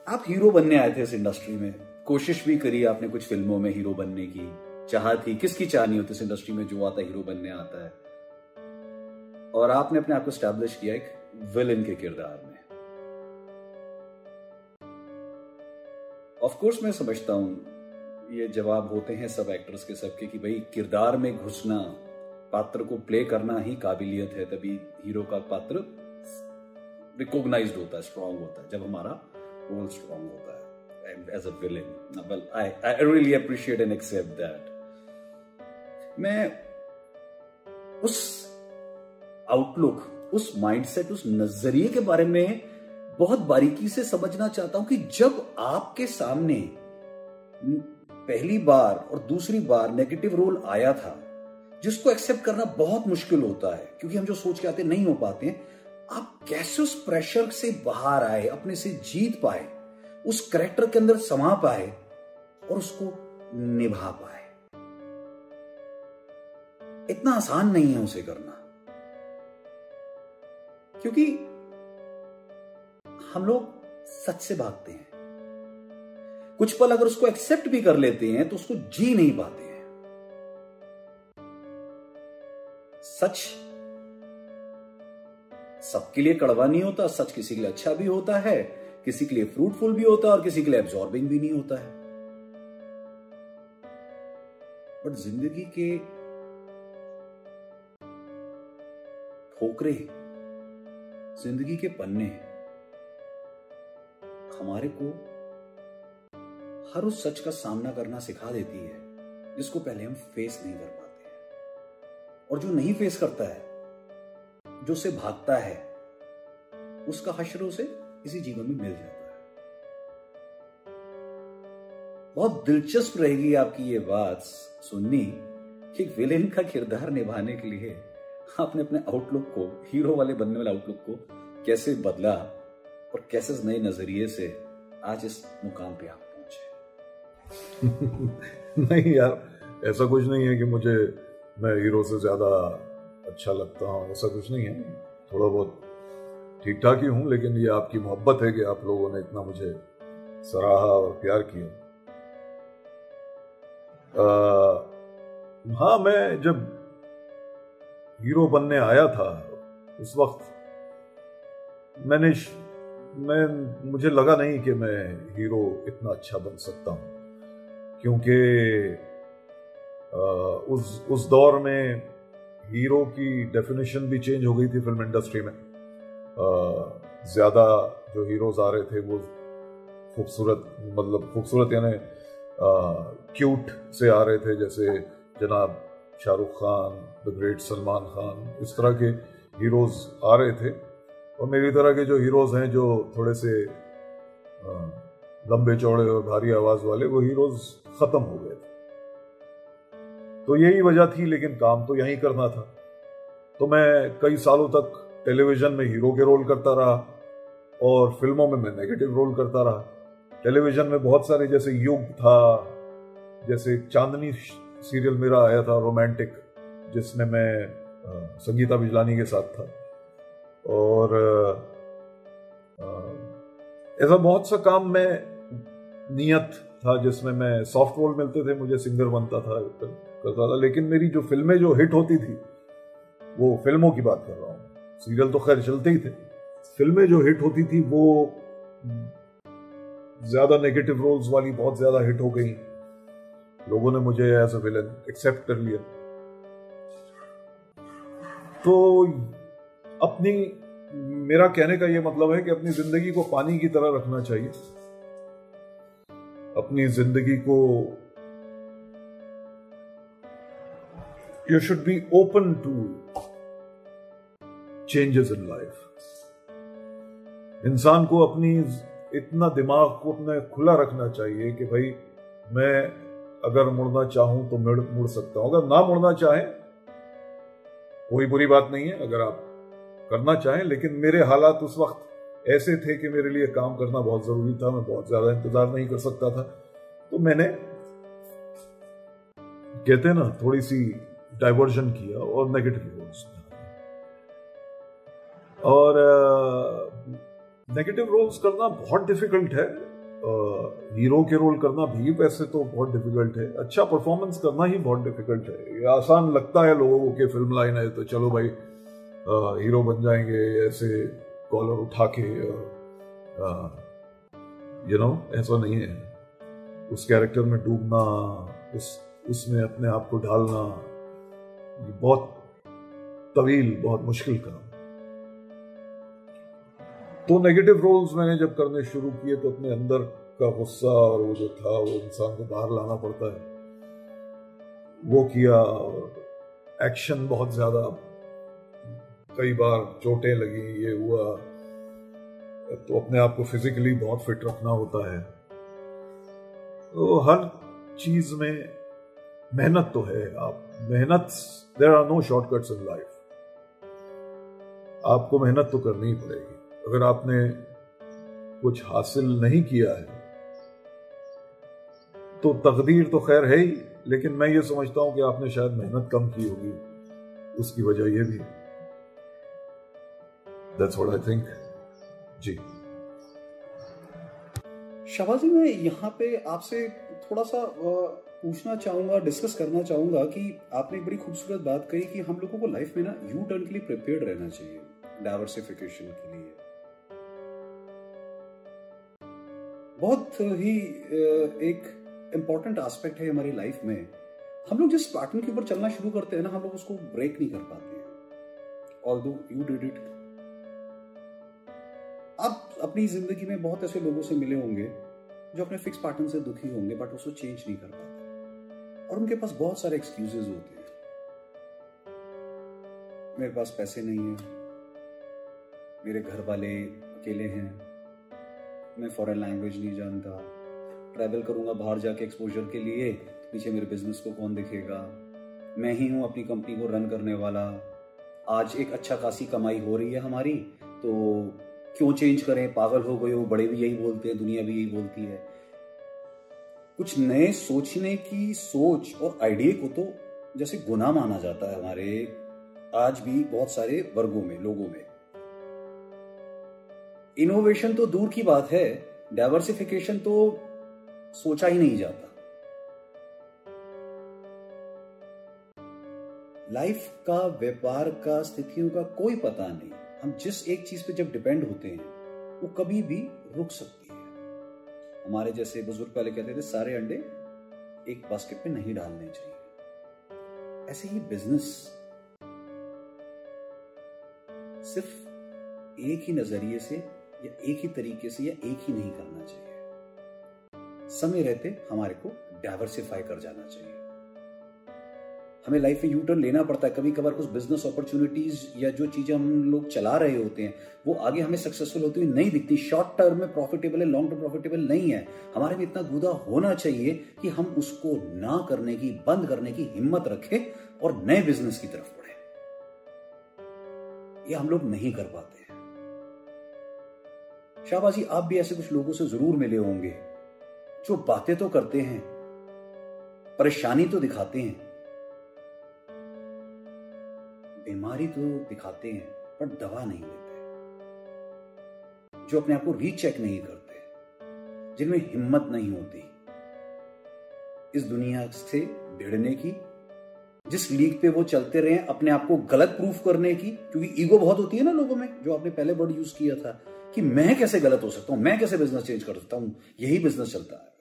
आप हीरो बनने आए थे इस इंडस्ट्री में, कोशिश भी करी आपने कुछ फिल्मों में हीरो बनने की, चाह थी, किसकी चाह नहीं होती इस इंडस्ट्री में जो आता हीरो बनने आता है, और आपने अपने आप को स्टैब्लिश किया एक विलेन के किरदार में। ऑफ कोर्स मैं समझता हूं ये जवाब होते हैं सब एक्टर्स के सबके कि भाई किरदार में घुसना, पात्र को प्ले करना ही काबिलियत है, तभी हीरो का पात्र रिकॉग्नाइज्ड होता है, स्ट्रांग होता है, जब हमारा रोल स्ट्रांग होता है as a villain. Well I really appreciate and accept that. मैं उस आउटलुक, उस माइंडसेट, उस नजरिए के बारे में बहुत बारीकी से समझना चाहता हूं कि जब आपके सामने पहली बार और दूसरी बार नेगेटिव रोल आया था, जिसको एक्सेप्ट करना बहुत मुश्किल होता है क्योंकि हम जो सोच के आते नहीं हो पाते हैं, आप कैसे उस प्रेशर से बाहर आए, अपने से जीत पाए, उस कैरेक्टर के अंदर समा पाए और उसको निभा पाए। इतना आसान नहीं है उसे करना, क्योंकि हम लोग सच से भागते हैं। कुछ पल अगर उसको एक्सेप्ट भी कर लेते हैं तो उसको जी नहीं पाते हैं। सच सबके लिए कड़वा नहीं होता, सच किसी के लिए अच्छा भी होता है, किसी के लिए फ्रूटफुल भी होता है और किसी के लिए एब्जॉर्बिंग भी नहीं होता है। बट जिंदगी के ठोकरे, जिंदगी के पन्ने हमारे को हर उस सच का सामना करना सिखा देती है जिसको पहले हम फेस नहीं कर पाते हैं। और जो नहीं फेस करता है, जो से भागता है, उसका हश्र उसे इसी जीवन में मिल जाता है। बहुत दिलचस्प रहेगी आपकी ये बात सुननी कि एक विलेन का किरदार निभाने के लिए आपने अपने आउटलुक को, हीरो वाले बनने वाले आउटलुक को कैसे बदला और कैसे नए नजरिए से आज इस मुकाम पे आप पहुंचे। नहीं यार, ऐसा कुछ नहीं है कि मैं हीरो से ज्यादा अच्छा लगता हूँ, ऐसा कुछ नहीं है। थोड़ा बहुत ठीक ठाक ही हूँ, लेकिन ये आपकी मोहब्बत है कि आप लोगों ने इतना मुझे सराहा और प्यार किया। हाँ, मैं जब हीरो बनने आया था उस वक्त मुझे लगा नहीं कि मैं हीरो इतना अच्छा बन सकता हूँ, क्योंकि उस दौर में हीरो की डेफिनेशन भी चेंज हो गई थी फिल्म इंडस्ट्री में। ज्यादा जो हीरोज आ रहे थे वो खूबसूरत यानी क्यूट से आ रहे थे, जैसे जनाब शाहरुख खान, द ग्रेट सलमान खान, इस तरह के हीरोज आ रहे थे। और मेरी तरह के जो हीरोज हैं, जो थोड़े से लंबे चौड़े और भारी आवाज वाले, वो हीरोज खत्म हो गए थे। तो यही वजह थी, लेकिन काम तो यही करना था। तो मैं कई सालों तक टेलीविजन में हीरो के रोल करता रहा और फिल्मों में मैं नेगेटिव रोल करता रहा। टेलीविजन में बहुत सारे, जैसे युग था, जैसे चांदनी सीरियल मेरा आया था रोमांटिक, जिसमें मैं संगीता बिजलानी के साथ था। और ऐसा बहुत सा काम में नियत था जिसमें मैं सॉफ्ट रोल मिलते थे, मुझे सिंगर बनता था, करता था। लेकिन मेरी जो फिल्में जो हिट होती थी, वो फिल्मों की बात कर रहा हूँ, सीरियल तो खैर चलते ही थे। फिल्में जो हिट होती थी वो ज्यादा नेगेटिव रोल्स वाली बहुत ज्यादा हिट हो गई। लोगों ने मुझे एज अ विलन एक्सेप्ट कर लिया। तो मेरा कहने का ये मतलब है कि अपनी जिंदगी को पानी की तरह रखना चाहिए। अपनी जिंदगी को you should be open to changes in life. इंसान को अपनी इतना दिमाग को अपने खुला रखना चाहिए कि भाई मैं अगर मुड़ना चाहूं तो मुड़ सकता हूं, अगर ना मुड़ना चाहे कोई बुरी बात नहीं है, अगर आप करना चाहें। लेकिन मेरे हालात उस वक्त ऐसे थे कि मेरे लिए काम करना बहुत जरूरी था, मैं बहुत ज्यादा इंतजार नहीं कर सकता था। तो मैंने, कहते हैं ना, थोड़ी सी डाइवर्जन किया और नेगेटिव रोल्स। और नेगेटिव रोल्स करना बहुत डिफिकल्ट है, हीरो के रोल करना भी वैसे तो बहुत डिफिकल्ट है, अच्छा परफॉर्मेंस करना ही बहुत डिफिकल्ट है। ये आसान लगता है लोगों को कि फिल्म लाइन है तो चलो भाई हीरो बन जाएंगे, ऐसे कॉलर उठा के, ऐसा नहीं है। उस कैरेक्टर में डूबना, उसमें अपने आप को ढालना, ये बहुत तवील, बहुत मुश्किल काम। तो नेगेटिव रोल्स मैंने जब करने शुरू किए तो अपने अंदर का गुस्सा और वो जो था वो इंसान को बाहर लाना पड़ता है, वो किया। एक्शन बहुत ज्यादा, कई बार चोटें लगी, ये हुआ, तो अपने आप को फिजिकली बहुत फिट रखना होता है। तो हर चीज में मेहनत तो है। आप मेहनत, there are no shortcuts in life. आपको मेहनत तो करनी ही पड़ेगी। अगर आपने कुछ हासिल नहीं किया है तो तकदीर तो खैर है ही, लेकिन मैं ये समझता हूं कि आपने शायद मेहनत कम की होगी, उसकी वजह ये भी। That's what I think. जी शाहबाज जी, मैं यहाँ पे आपसे थोड़ा सा पूछना चाहूंगा, डिस्कस करना चाहूंगा कि आपने एक बड़ी खूबसूरत बात कही कि हम लोगों को लाइफ में ना यू टर्न के लिए प्रिपेयर्ड रहना चाहिए, डाइवर्सिफिकेशन के लिए। बहुत ही एक इम्पॉर्टेंट एस्पेक्ट है हमारी लाइफ में। हम लोग जिस पैटर्न के ऊपर चलना शुरू करते हैं ना, हम लोग उसको ब्रेक नहीं कर पाते हैं। Although you did it. आप अपनी जिंदगी में बहुत ऐसे लोगों से मिले होंगे जो अपने फिक्स पैटर्न से दुखी होंगे, बट उसको चेंज नहीं कर पाते और उनके पास बहुत सारे एक्सक्यूजेस होते हैं। मेरे पास पैसे नहीं है, मेरे घर वाले अकेले हैं, मैं फॉरेन लैंग्वेज नहीं जानता, ट्रैवल करूंगा बाहर जाके एक्सपोजर के लिए, पीछे मेरे बिजनेस को कौन देखेगा, मैं ही हूं अपनी कंपनी को रन करने वाला, आज एक अच्छा खासी कमाई हो रही है हमारी, तो क्यों चेंज करें, पागल हो गए हो, बड़े भी यही बोलते हैं, दुनिया भी यही बोलती है। कुछ नए सोचने की सोच और आइडिया को तो जैसे गुनाह माना जाता है हमारे आज भी बहुत सारे वर्गों में, लोगों में। इनोवेशन तो दूर की बात है, डाइवर्सिफिकेशन तो सोचा ही नहीं जाता। लाइफ का, व्यापार का, स्थितियों का कोई पता नहीं। हम जिस एक चीज पे जब डिपेंड होते हैं वो कभी भी रुक सकती है। हमारे जैसे बुजुर्ग पहले कहते थे, सारे अंडे एक बास्केट पे नहीं डालने चाहिए। ऐसे ही बिजनेस सिर्फ एक ही नजरिए से या एक ही तरीके से या एक ही नहीं करना चाहिए। समय रहते हमारे को डाइवर्सिफाई कर जाना चाहिए। हमें लाइफ में यू टर्न लेना पड़ता है। कभी कभार कुछ बिजनेस अपॉर्चुनिटीज या जो चीजें हम लोग चला रहे होते हैं वो आगे हमें सक्सेसफुल होती हुई नहीं दिखती। शॉर्ट टर्म में प्रॉफिटेबल है, लॉन्ग टर्म प्रॉफिटेबल नहीं है। हमारे में इतना गुदा होना चाहिए कि हम उसको ना करने की, बंद करने की हिम्मत रखें और नए बिजनेस की तरफ बढ़े। ये हम लोग नहीं कर पाते हैं। शाहबाज जी, आप भी ऐसे कुछ लोगों से जरूर मिले होंगे जो बातें तो करते हैं, परेशानी तो दिखाते हैं, बीमारी तो दिखाते हैं, पर दवा नहीं लेते, जो अपने आप को रीचेक नहीं करते, जिनमें हिम्मत नहीं होती इस दुनिया से भिड़ने की, जिस लीग पे वो चलते रहे अपने आप को गलत प्रूफ करने की। क्योंकि ईगो बहुत होती है ना लोगों में, जो आपने पहले वर्ड यूज किया था कि मैं कैसे गलत हो सकता हूं, मैं कैसे बिजनेस चेंज कर सकता हूं, यही बिजनेस चलता है।